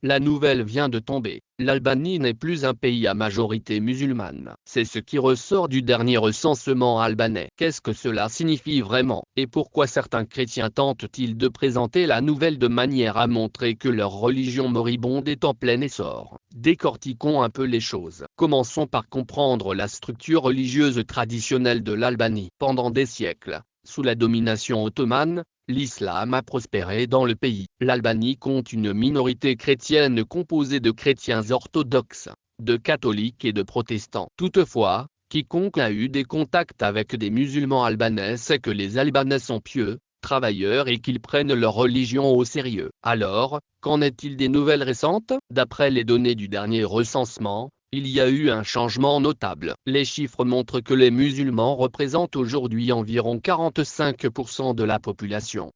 La nouvelle vient de tomber. L'Albanie n'est plus un pays à majorité musulmane. C'est ce qui ressort du dernier recensement albanais. Qu'est-ce que cela signifie vraiment? Et pourquoi certains chrétiens tentent-ils de présenter la nouvelle de manière à montrer que leur religion moribonde est en plein essor? Décortiquons un peu les choses. Commençons par comprendre la structure religieuse traditionnelle de l'Albanie. Pendant des siècles, sous la domination ottomane, l'islam a prospéré dans le pays. L'Albanie compte une minorité chrétienne composée de chrétiens orthodoxes, de catholiques et de protestants. Toutefois, quiconque a eu des contacts avec des musulmans albanais sait que les Albanais sont pieux, travailleurs et qu'ils prennent leur religion au sérieux. Alors, qu'en est-il des nouvelles récentes? D'après les données du dernier recensement, il y a eu un changement notable. Les chiffres montrent que les musulmans représentent aujourd'hui environ 45% de la population.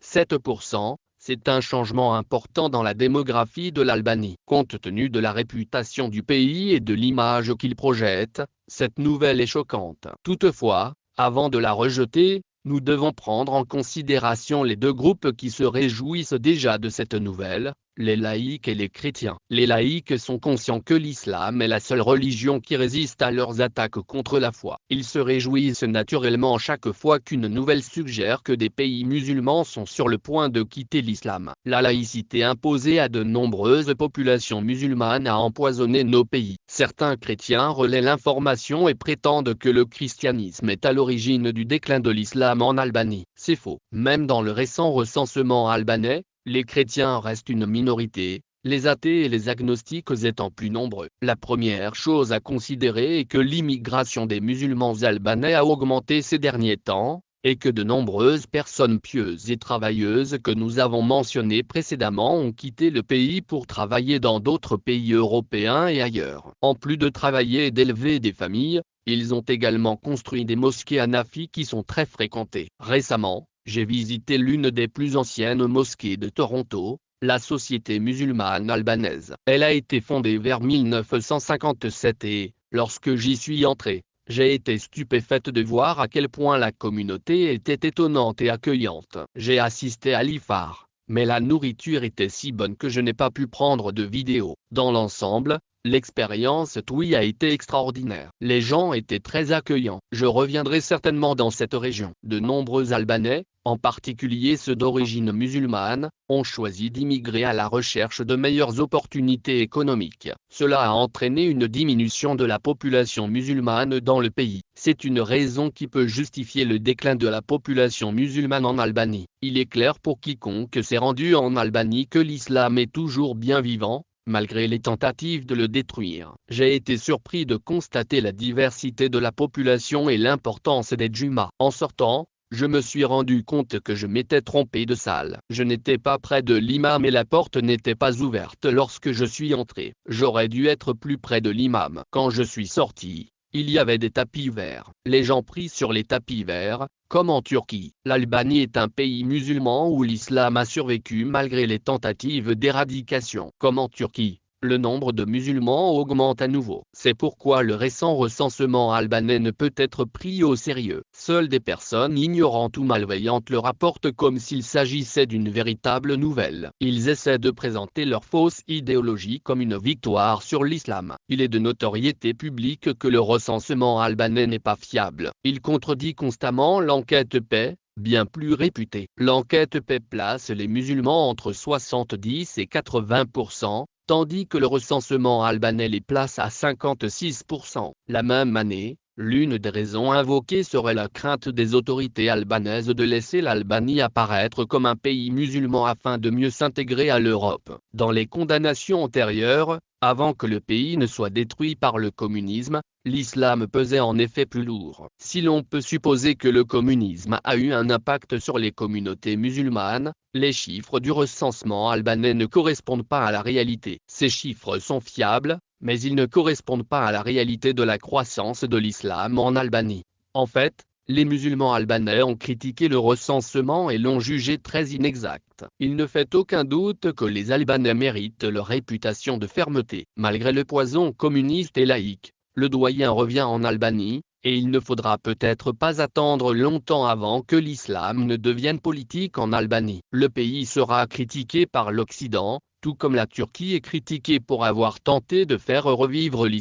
7%, c'est un changement important dans la démographie de l'Albanie. Compte tenu de la réputation du pays et de l'image qu'il projette, cette nouvelle est choquante. Toutefois, avant de la rejeter, nous devons prendre en considération les deux groupes qui se réjouissent déjà de cette nouvelle, les laïcs et les chrétiens. Les laïcs sont conscients que l'islam est la seule religion qui résiste à leurs attaques contre la foi. Ils se réjouissent naturellement chaque fois qu'une nouvelle suggère que des pays musulmans sont sur le point de quitter l'islam. La laïcité imposée à de nombreuses populations musulmanes a empoisonné nos pays. Certains chrétiens relaient l'information et prétendent que le christianisme est à l'origine du déclin de l'islam en Albanie. C'est faux. Même dans le récent recensement albanais, les chrétiens restent une minorité, les athées et les agnostiques étant plus nombreux. La première chose à considérer est que l'immigration des musulmans albanais a augmenté ces derniers temps, et que de nombreuses personnes pieuses et travailleuses que nous avons mentionnées précédemment ont quitté le pays pour travailler dans d'autres pays européens et ailleurs. En plus de travailler et d'élever des familles, ils ont également construit des mosquées hanafi qui sont très fréquentées. Récemment, j'ai visité l'une des plus anciennes mosquées de Toronto, la Société musulmane albanaise. Elle a été fondée vers 1957 et, lorsque j'y suis entré, j'ai été stupéfaite de voir à quel point la communauté était étonnante et accueillante. J'ai assisté à l'iftar, mais la nourriture était si bonne que je n'ai pas pu prendre de vidéo. Dans l'ensemble, l'expérience TOUI a été extraordinaire. Les gens étaient très accueillants. Je reviendrai certainement dans cette région. De nombreux Albanais, en particulier ceux d'origine musulmane, ont choisi d'immigrer à la recherche de meilleures opportunités économiques. Cela a entraîné une diminution de la population musulmane dans le pays. C'est une raison qui peut justifier le déclin de la population musulmane en Albanie. Il est clair pour quiconque s'est rendu en Albanie que l'islam est toujours bien vivant, malgré les tentatives de le détruire. J'ai été surpris de constater la diversité de la population et l'importance des Djumas. En sortant, je me suis rendu compte que je m'étais trompé de salle. Je n'étais pas près de l'imam et la porte n'était pas ouverte lorsque je suis entré. J'aurais dû être plus près de l'imam. Quand je suis sorti, il y avait des tapis verts. Les gens prient sur les tapis verts, comme en Turquie. L'Albanie est un pays musulman où l'islam a survécu malgré les tentatives d'éradication. Comme en Turquie, le nombre de musulmans augmente à nouveau. C'est pourquoi le récent recensement albanais ne peut être pris au sérieux. Seules des personnes ignorantes ou malveillantes le rapportent comme s'il s'agissait d'une véritable nouvelle. Ils essaient de présenter leur fausse idéologie comme une victoire sur l'islam. Il est de notoriété publique que le recensement albanais n'est pas fiable. Il contredit constamment l'enquête paix, bien plus réputée. L'enquête paix place les musulmans entre 70 et 80%, tandis que le recensement albanais les place à 56%. La même année, l'une des raisons invoquées serait la crainte des autorités albanaises de laisser l'Albanie apparaître comme un pays musulman afin de mieux s'intégrer à l'Europe. Dans les condamnations antérieures, avant que le pays ne soit détruit par le communisme, l'islam pesait en effet plus lourd. Si l'on peut supposer que le communisme a eu un impact sur les communautés musulmanes, les chiffres du recensement albanais ne correspondent pas à la réalité. Ces chiffres sont fiables, mais ils ne correspondent pas à la réalité de la croissance de l'islam en Albanie. En fait, les musulmans albanais ont critiqué le recensement et l'ont jugé très inexact. Il ne fait aucun doute que les Albanais méritent leur réputation de fermeté. Malgré le poison communiste et laïque, le doyen revient en Albanie, et il ne faudra peut-être pas attendre longtemps avant que l'islam ne devienne politique en Albanie. Le pays sera critiqué par l'Occident, tout comme la Turquie est critiquée pour avoir tenté de faire revivre l'islam.